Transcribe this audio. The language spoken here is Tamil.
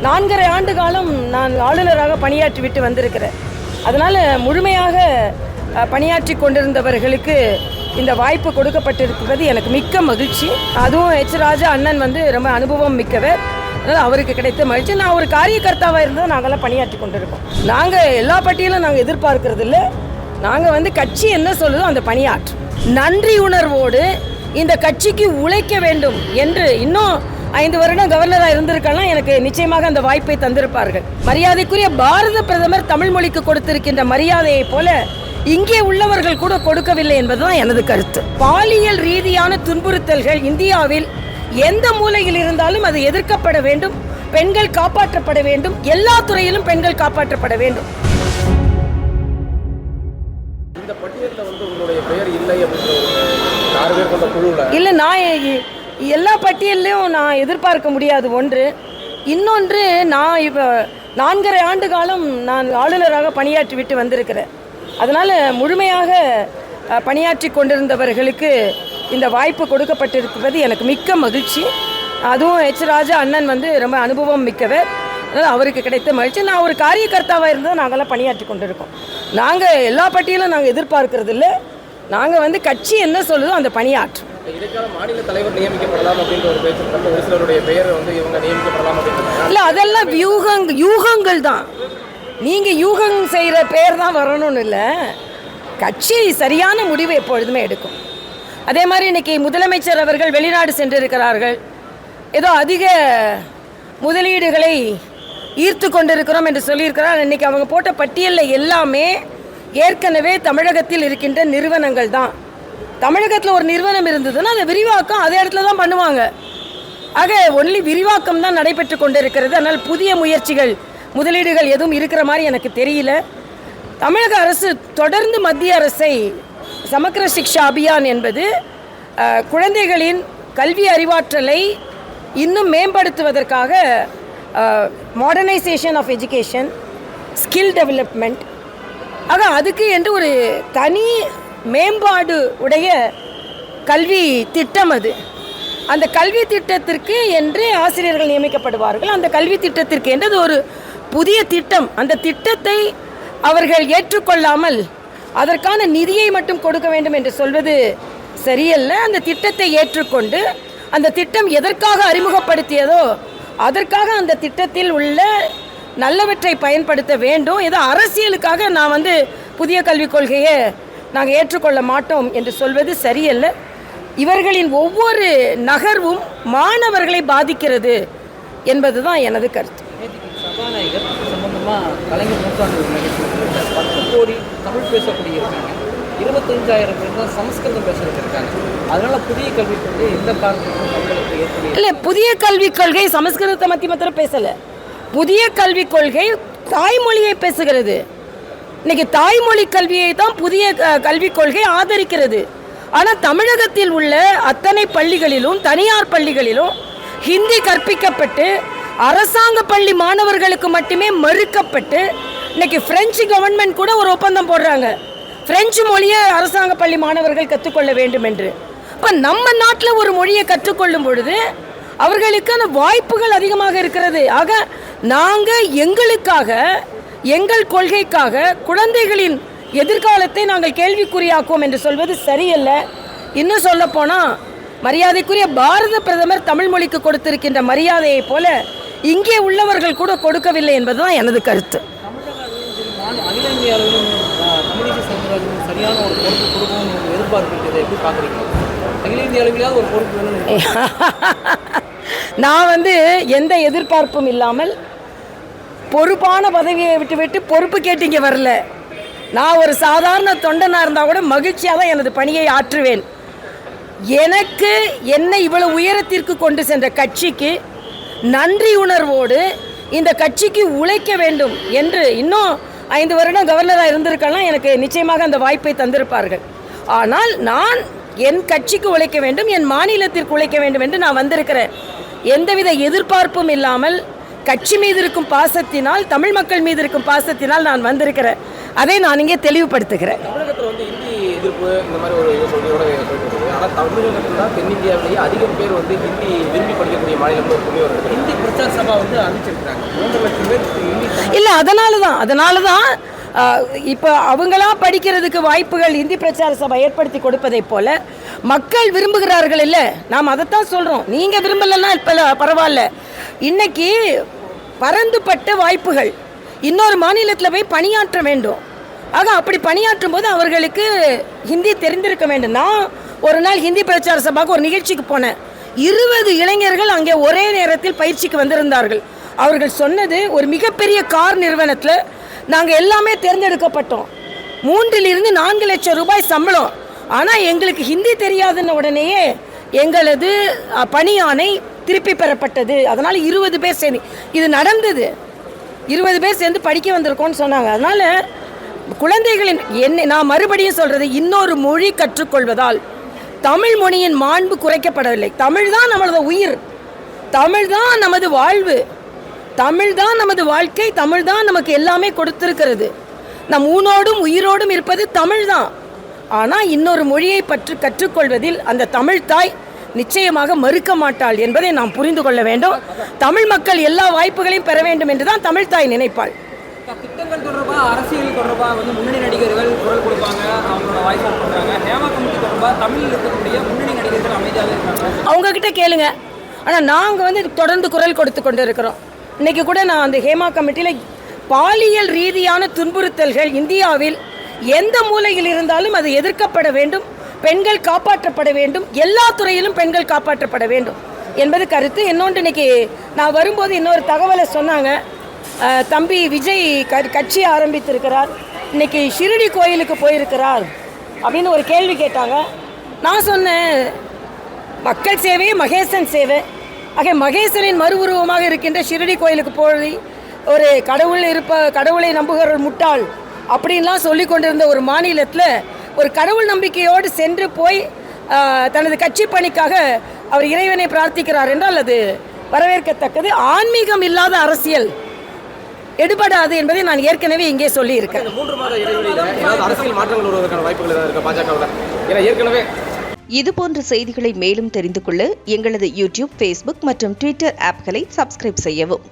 4.5 ஆண்டு காலம் நான் ஆளுநராக பணியாற்றிவிட்டு வந்திருக்கிறேன். அதனால் முழுமையாக பணியாற்றி கொண்டிருந்தவர்களுக்கு இந்த வாய்ப்பு கொடுக்கப்பட்டிருக்கிறது எனக்கு மிக்க மகிழ்ச்சி. அதுவும் எச் ராஜா அண்ணன் ரொம்ப அனுபவம் மிக்கவர். அதனால் அவருக்கு கிடைத்த மகிழ்ச்சி. நான் ஒரு காரியகர்த்தாவாக இருந்தால் நாங்கள்லாம் பணியாற்றி கொண்டிருக்கோம். நாங்கள் எல்லா பட்டியலும் நாங்கள் எதிர்பார்க்கறது இல்லை. நாங்கள் கட்சி என்ன சொல்லுதோ அந்த பணியாற்றும் நன்றி உணர்வோடு இந்த கட்சிக்கு உழைக்க வேண்டும் என்று இன்னும் 5 வருடம் கவர்னராக இருந்திருக்கலாம். எனக்கு நிச்சயமாக அந்த வாய்ப்பை தந்திருப்பார்கள். மரியாதைக்குரிய பாரத பிரதமர் தமிழ் மொழிக்கு கொடுத்திருக்கின்ற மரியாதையை போல இங்கே உள்ளவர்கள் கூட கொடுக்கவில்லை என்பதுதான் எனது கருத்து. பாலியல் ரீதியான துன்புறுத்தல்கள் இந்தியாவில் எந்த மூலையில் இருந்தாலும் அது எதிர்க்கப்பட வேண்டும். பெண்கள் காப்பாற்றப்பட வேண்டும். எல்லா துறையிலும் பெண்கள் காப்பாற்றப்பட வேண்டும். இந்த பட்டியலில் உங்களுடைய பெயர் இல்லை இல்லை, நான் எல்லா பட்டியல்லையும் நான் எதிர்பார்க்க முடியாது. ஒன்று. இன்னொன்று, நான் இப்போ 4.5 ஆண்டு காலம் நான் ஆளுநராக பணியாற்றி விட்டு வந்திருக்கிறேன். அதனால் முழுமையாக பணியாற்றி கொண்டிருந்தவர்களுக்கு இந்த வாய்ப்பு கொடுக்கப்பட்டிருக்கிறது எனக்கு மிக்க மகிழ்ச்சி. அதுவும் எச் ராஜா அண்ணன் ரொம்ப அனுபவம் மிக்கவர். அதனால் அவருக்கு கிடைத்த மகிழ்ச்சி. நான் ஒரு காரியகர்த்தாவாக இருந்தால் நாங்கள்லாம் பணியாற்றி கொண்டிருக்கோம். நாங்கள் எல்லா பட்டியலும் நாங்கள் எதிர்பார்க்கறது இல்லை. நாங்கள் கட்சி என்ன சொல்லுதோ அந்த பணியாற்றும். இதுக்காக மாநில தலைவர் நியமிக்கப்படலாம் அப்படின்ற ஒரு பேச்சு ஒரு சிலருடைய பெயர் இவங்க நியமிக்கப்படலாம் அப்படின்ற இல்லை, அதெல்லாம் யூகங்கள் தான். நீங்கள் யூகம் செய்கிற பேர் தான் வரணும்னு இல்லை. கட்சி சரியான முடிவை எப்பொழுதுமே எடுக்கும். அதே மாதிரி இன்றைக்கி முதலமைச்சர் அவர்கள் வெளிநாடு சென்றிருக்கிறார்கள். ஏதோ அதிக முதலீடுகளை ஈர்த்து கொண்டிருக்கிறோம் என்று சொல்லியிருக்கிறார். இன்றைக்கி அவங்க போட்ட பட்டியலில் எல்லாமே ஏற்கனவே தமிழகத்தில் இருக்கின்ற நிறுவனங்கள் தான். தமிழகத்தில் ஒரு நிறுவனம் இருந்ததுன்னா அதை விரிவாக்கம் அதே இடத்துல தான் பண்ணுவாங்க. ஆக ஒன்லி விரிவாக்கம் தான் நடைபெற்று கொண்டிருக்கிறது. அதனால் புதிய முயற்சிகள் முதலீடுகள் எதுவும் இருக்கிற மாதிரி எனக்கு தெரியல. தமிழக அரசு தொடர்ந்து மத்திய அரசை சமக்கிர சிக்ஷா அபியான் என்பது குழந்தைகளின் கல்வி அறிவாற்றலை இன்னும் மேம்படுத்துவதற்காக modernisation of education, skill development, ஆக அதுக்கு என்று ஒரு தனி மேம்பாடு உடைய கல்வி திட்டம் அது. அந்த கல்வி திட்டத்திற்கு என்று ஆசிரியர்கள் நியமிக்கப்படுவார்கள். அந்த கல்வி திட்டத்திற்கு என்று அது ஒரு புதிய திட்டம். அந்த திட்டத்தை அவர்கள் ஏற்றுக்கொள்ளாமல் அதற்கான நிதியை மட்டும் கொடுக்க வேண்டும் என்று சொல்வது சரியல்ல. அந்த திட்டத்தை ஏற்றுக்கொண்டு அந்த திட்டம் எதற்காக அறிமுகப்படுத்தியதோ அதற்காக அந்த திட்டத்தில் உள்ள நல்லவற்றை பயன்படுத்த வேண்டும். ஏதோ அரசியலுக்காக நான் புதிய கல்விக் கொள்கையை நாங்கள் ஏற்றுக்கொள்ள மாட்டோம் என்று சொல்வது சரியல்ல. இவர்களின் ஒவ்வொரு நகர்வும் மாணவர்களை பாதிக்கிறது என்பது தான் எனது கருத்து. சபாநாயகர் சம்பந்தமாக கலைஞர் நூற்றாண்டு நிகழ்ச்சியில் 10 கோடி தமிழ் பேசக்கூடிய இருக்காங்க, 25,000 பேர் தான் சமஸ்கிருதம் பேச வச்சிருக்காங்க. அதனால புதிய கல்விக் கொள்கை எந்த காரணத்துக்கும் இல்லை, புதிய கல்விக் கொள்கை சமஸ்கிருதத்தை மாத்திரம் பேசலை. புதிய கல்விக் கொள்கை தாய்மொழியை பேசுகிறது. இன்னைக்கு தாய்மொழி கல்வியை தான் புதிய கல்விக் கொள்கை ஆதரிக்கிறது. ஆனால் தமிழகத்தில் உள்ள அத்தனை பள்ளிகளிலும் தனியார் பள்ளிகளிலும் ஹிந்தி கற்பிக்கப்பட்டு அரசாங்க பள்ளி மாணவர்களுக்கு மட்டுமே மறுக்கப்பட்டு இன்னைக்கு பிரெஞ்சு கவர்மெண்ட் கூட ஒரு ஒப்பந்தம் போடுறாங்க, பிரெஞ்சு மொழியை அரசாங்க பள்ளி மாணவர்கள் கற்றுக்கொள்ள வேண்டும் என்று. இப்போ நம்ம நாட்டில் ஒரு மொழியை கற்றுக்கொள்ளும் பொழுது அவர்களுக்கான வாய்ப்புகள் அதிகமாக இருக்கிறது. ஆக நாங்கள் எங்களுக்காக எங்கள் கொள்கைக்காக குழந்தைகளின் எதிர்காலத்தை நாங்கள் கேள்விக்குறியாக்குவோம் என்று சொல்வது சரியல்ல. இன்னும் சொல்லப்போனால் மரியாதைக்குரிய பாரத பிரதமர் தமிழ் மொழிக்கு கொடுத்திருக்கின்ற மரியாதையை போல இங்கே உள்ளவர்கள் கூட கொடுக்கவில்லை என்பதுதான் எனது கருத்து. அகில இந்திய அளவிலும் தமிழிசை சவுந்தரராஜன் சரியான ஒரு பொறுப்பு கொடுக்கணும்னு எதிர்பார்க்கிறது எப்படி பார்க்குறீங்க? அகில இந்திய அளவிலாவது ஒரு பொறுப்பு வேணும். நான் எந்த எதிர்பார்ப்பும் இல்லாமல் பொறுப்பான பதவியை விட்டு பொறுப்பு கேட்டீங்க வரல. நான் ஒரு சாதாரண தொண்டனாக இருந்தால் கூட மகிழ்ச்சியாக தான் எனது பணியை ஆற்றுவேன். எனக்கு என்னை இவ்வளவு உயரத்திற்கு கொண்டு சென்ற கட்சிக்கு நன்றி உணர்வோடு இந்த கட்சிக்கு உழைக்க வேண்டும் என்று இன்னும் 5 வருடம் கவர்னராக இருந்திருக்கலாம். எனக்கு நிச்சயமாக அந்த வாய்ப்பை தந்திருப்பார்கள். ஆனால் நான் என் கட்சிக்கு உழைக்க வேண்டும், என் மாநிலத்திற்கு உழைக்க வேண்டும் என்று நான் வந்திருக்கிறேன். எந்தவித எதிர்பார்ப்பும் இல்லாமல் கட்சி மீது இருக்கும் பாசத்தினால், தமிழ் மக்கள் மீது இருக்கும் பாசத்தினால் நான் வந்திருக்கிறேன். அதை நான் இங்கே தெளிவுபடுத்துகிறேன். தமிழகத்தில் ஹிந்தி எதிர்ப்பு இந்த மாதிரி ஒரு இது சொல்லியோட போயிட்டு இருக்குது. ஆனால் தமிழகத்தில் தான் தென்னிந்தியாவிலேயே அதிகம் பேர் வந்து ஹிந்தி விரும்பி படிக்கக்கூடிய மாநிலம்னு ஒரு புள்ளி வருது. ஹிந்தி பிரச்சார சபா வந்து அறிவிச்சிருக்காங்க 3 லட்சம் பேர் ஹிந்தி. இல்லை, அதனால தான் இப்போ அவங்களா படிக்கிறதுக்கு வாய்ப்புகள் இந்தி பிரச்சார சபை ஏற்படுத்தி கொடுப்பதை போல மக்கள் விரும்புகிறார்கள். இல்லை, நாம் அதைத்தான் சொல்கிறோம். நீங்கள் விரும்பலைன்னா இப்போ பரவாயில்ல. இன்னைக்கு பரந்துபட்ட வாய்ப்புகள் இன்னொரு மாநிலத்தில் போய் பணியாற்ற வேண்டும். ஆக அப்படி பணியாற்றும் போது அவர்களுக்கு ஹிந்தி தெரிந்திருக்க வேண்டும். நான் ஒரு நாள் ஹிந்தி பிரச்சார சபாவுக்கு ஒரு நிகழ்ச்சிக்கு போனேன். 20 இளைஞர்கள் அங்கே ஒரே நேரத்தில் பயிற்சிக்கு வந்திருந்தார்கள். அவர்கள் சொன்னது, ஒரு மிகப்பெரிய கார் நிறுவனத்தில் நாங்கள் எல்லாமே தேர்ந்தெடுக்கப்பட்டோம். 3 to 4 லட்சம் ரூபாய் சம்பளம். ஆனால் எங்களுக்கு ஹிந்தி தெரியாதுன்ன உடனேயே எங்களது பணியாணை திருப்பி பெறப்பட்டது. அதனால் 20 பேர் சேர்ந்து இது நடந்தது. 20 பேர் சேர்ந்து படிக்க வந்திருக்கோன்னு சொன்னாங்க. அதனால் குழந்தைகளின் நான் மறுபடியும் சொல்கிறது, இன்னொரு மொழி கற்றுக்கொள்வதால் தமிழ் மொழியின் மாண்பு குறைக்கப்படவில்லை. தமிழ் தான் நமது உயிர், தமிழ் தான் நமது வாழ்வு, தமிழ் தான் நமது வாழ்க்கை, தமிழ் தான் நமக்கு எல்லாமே கொடுத்திருக்கிறது. நம் ஊனோடும் உயிரோடும் இருப்பது தமிழ் தான். ஆனால் இன்னொரு மொழியை கற்றுக்கொள்வதில் அந்த தமிழ் தாய் நிச்சயமாக மறுக்க மாட்டாள் என்பதை நாம் புரிந்து கொள்ள வேண்டும். தமிழ் மக்கள் எல்லா வாய்ப்புகளையும் பெற வேண்டும் என்று தான் தமிழ் தாய் நினைப்பாள். திட்டங்கள் தொடர்பாக, அரசியல் தொடர்பாக வந்து முன்னணி நடிகர்கள் குரல் கொடுப்பாங்க, அவங்களோட வாய்ஸ் அவுட் பண்ணுறாங்க. ஹேமா கமிட்டி தொடர்பாக தமிழில் இருக்கக்கூடிய முன்னணி நடிகர்கள் அமைதியாக இருக்காங்க. அவங்கக்கிட்ட கேளுங்க. ஆனால் நாங்கள் வந்து தொடர்ந்து குரல் கொடுத்து கொண்டு இருக்கிறோம். இன்றைக்கி கூட நான் அந்த ஹேமா கமிட்டியில் பாலியல் ரீதியான துன்புறுத்தல்கள் இந்தியாவில் எந்த மூலையில் இருந்தாலும் அது எதிர்க்கப்பட வேண்டும், பெண்கள் காப்பாற்றப்பட வேண்டும், எல்லா துறையிலும் பெண்கள் காப்பாற்றப்பட வேண்டும் என்பது கருத்து. இன்னொன்று, இன்றைக்கி நான் வரும்போது இன்னொரு தகவலை சொன்னாங்க. தம்பி விஜய் கட்சி ஆரம்பித்திருக்கிறார், இன்றைக்கி ஷிரடி கோயிலுக்கு போயிருக்கிறார் அப்படின்னு ஒரு கேள்வி கேட்டாங்க. நான் சொன்னேன், மக்கள் சேவை மகேசன் சேவை. ஆக மகேசனின் மறு உருவமாக இருக்கின்ற ஷிரடி கோயிலுக்கு போய் ஒரு கடவுளை நம்புகிற ஒரு முட்டாள் அப்படின்லாம் சொல்லி கொண்டிருந்த ஒரு மாநிலத்தில் ஒரு கடவுள் நம்பிக்கையோடு சென்று போய் தனது கட்சி பணிக்காக அவர் இறைவனை பிரார்த்திக்கிறார் என்றால் அது வரவேற்கத்தக்கது. ஆன்மீகம் இல்லாத அரசியல் எடுபடாது என்பதை நான் ஏற்கனவே இங்கே சொல்லியிருக்கேன். 3 மாத இடைவெளியில் அரசியல் மாற்றங்கள் வருவதற்கான வாய்ப்புகள் ஏதாவது இருக்கா பாஜகவில்? ஏன்னா ஏற்கனவே இதுபோன்ற செய்திகளை மேலும் தெரிந்து கொள்ள எங்களது யூடியூப், ஃபேஸ்புக் மற்றும் ட்விட்டர் ஆப்களை சப்ஸ்கிரைப் செய்யவும்.